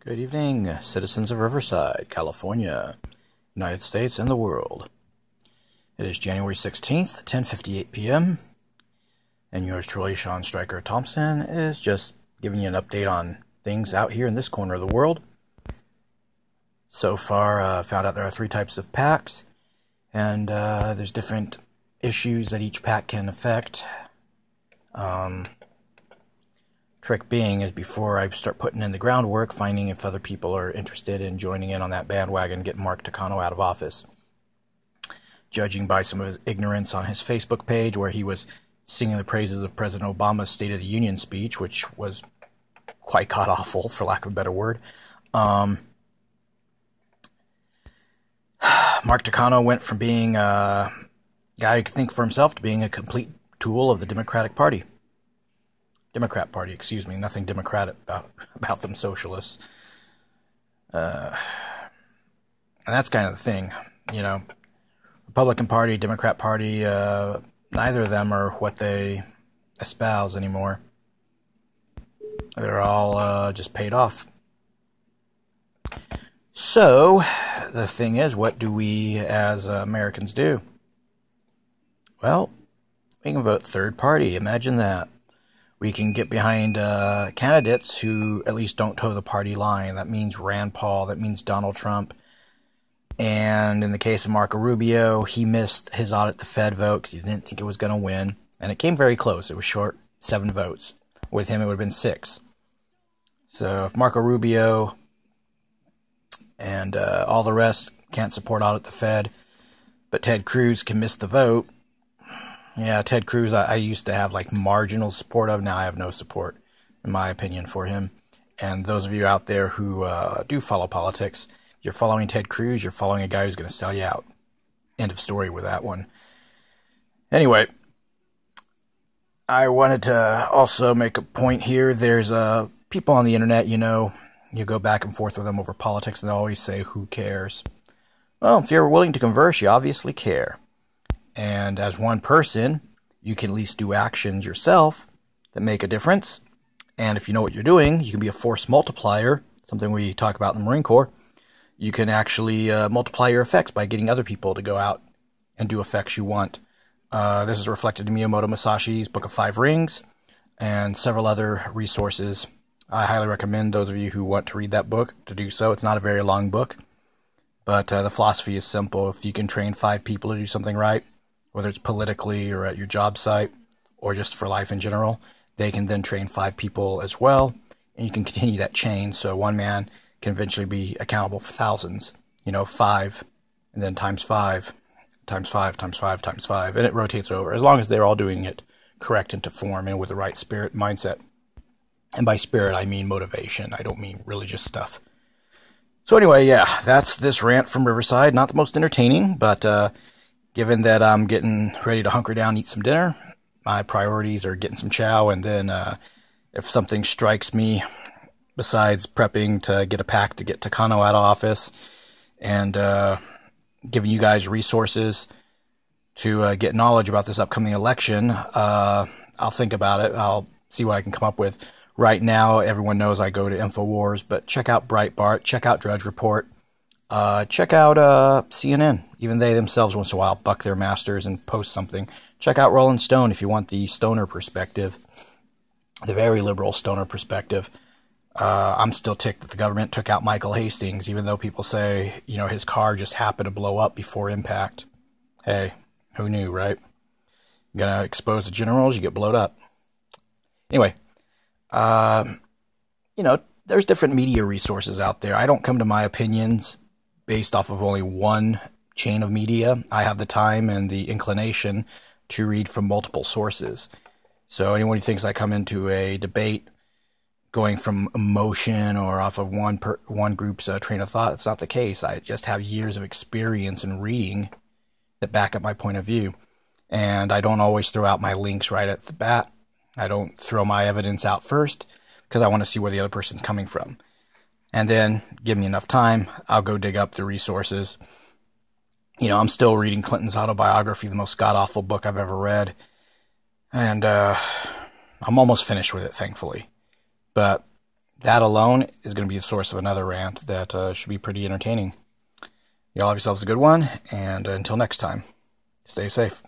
Good evening, citizens of Riverside, California, United States, and the world. It is January 16th, 10:58 p.m., and yours truly, Sean Stryker Thompson, is just giving you an update on things out here in this corner of the world. So far, found out there are 3 types of packs, and there's different issues that each pack can affect. Trick being is before I start putting in the groundwork, finding if other people are interested in joining in on that bandwagon, getting Mark Takano out of office. Judging by some of his ignorance on his Facebook page, where he was singing the praises of President Obama's State of the Union speech, which was quite god-awful, for lack of a better word. Mark Takano went from being a guy who could think for himself to being a complete tool of the Democrat Party, excuse me, nothing democratic about them socialists. And that's kind of the thing, you know. Republican Party, Democrat Party, neither of them are what they espouse anymore. They're all just paid off. So, the thing is, what do we as Americans do? Well, we can vote third party. Imagine that. We can get behind candidates who at least don't toe the party line. That means Rand Paul. That means Donald Trump. And in the case of Marco Rubio, he missed his audit the Fed vote because he didn't think it was going to win. And it came very close. It was short 7 votes. With him, it would have been 6. So if Marco Rubio and all the rest can't support audit the Fed, but Ted Cruz can miss the vote. Yeah, Ted Cruz, I used to have like marginal support of. Now I have no support, in my opinion, for him. And those of you out there who do follow politics, you're following Ted Cruz, you're following a guy who's going to sell you out. End of story with that one. Anyway, I wanted to also make a point here. There's people on the internet, you know, you go back and forth with them over politics, and they always say, who cares? Well, if you're willing to converse, you obviously care. And as one person, you can at least do actions yourself that make a difference. And if you know what you're doing, you can be a force multiplier, something we talk about in the Marine Corps. You can actually multiply your effects by getting other people to go out and do effects you want. This is reflected in Miyamoto Musashi's Book of 5 Rings and several other resources. I highly recommend those of you who want to read that book to do so. It's not a very long book, but the philosophy is simple. If you can train 5 people to do something right, whether it's politically or at your job site or just for life in general, they can then train 5 people as well, and you can continue that chain. So one man can eventually be accountable for thousands, you know, 5, and then times 5, times 5, times 5, times 5, and it rotates over, as long as they're all doing it correct into form and with the right spirit mindset. And by spirit, I mean motivation. I don't mean religious stuff. So anyway, yeah, that's this rant from Riverside. Not the most entertaining, but given that I'm getting ready to hunker down, eat some dinner, my priorities are getting some chow, and then if something strikes me, besides prepping to get a pack to get Takano out of office, and giving you guys resources to get knowledge about this upcoming election, I'll think about it. I'll see what I can come up with. Right now, everyone knows I go to InfoWars, but check out Breitbart, check out Drudge Report, check out CNN. Even they themselves once in a while buck their masters and post something. Check out Rolling Stone if you want the stoner perspective, the very liberal stoner perspective. I'm still ticked that the government took out Michael Hastings, even though people say, you know, his car just happened to blow up before impact. Hey, who knew, right? You're going to expose the generals, you get blowed up. Anyway, you know, there's different media resources out there. I don't come to my opinions based off of only one chain of media. I have the time and the inclination to read from multiple sources. So anyone who thinks I come into a debate going from emotion or off of one group's train of thought, it's not the case. I just have years of experience in reading that back up my point of view. And I don't always throw out my links right at the bat. I don't throw my evidence out first because I want to see where the other person's coming from. And then, give me enough time, I'll go dig up the resources. You know, I'm still reading Clinton's autobiography, the most god-awful book I've ever read. And I'm almost finished with it, thankfully. But that alone is going to be the source of another rant that should be pretty entertaining. Y'all have yourselves a good one, and until next time, stay safe.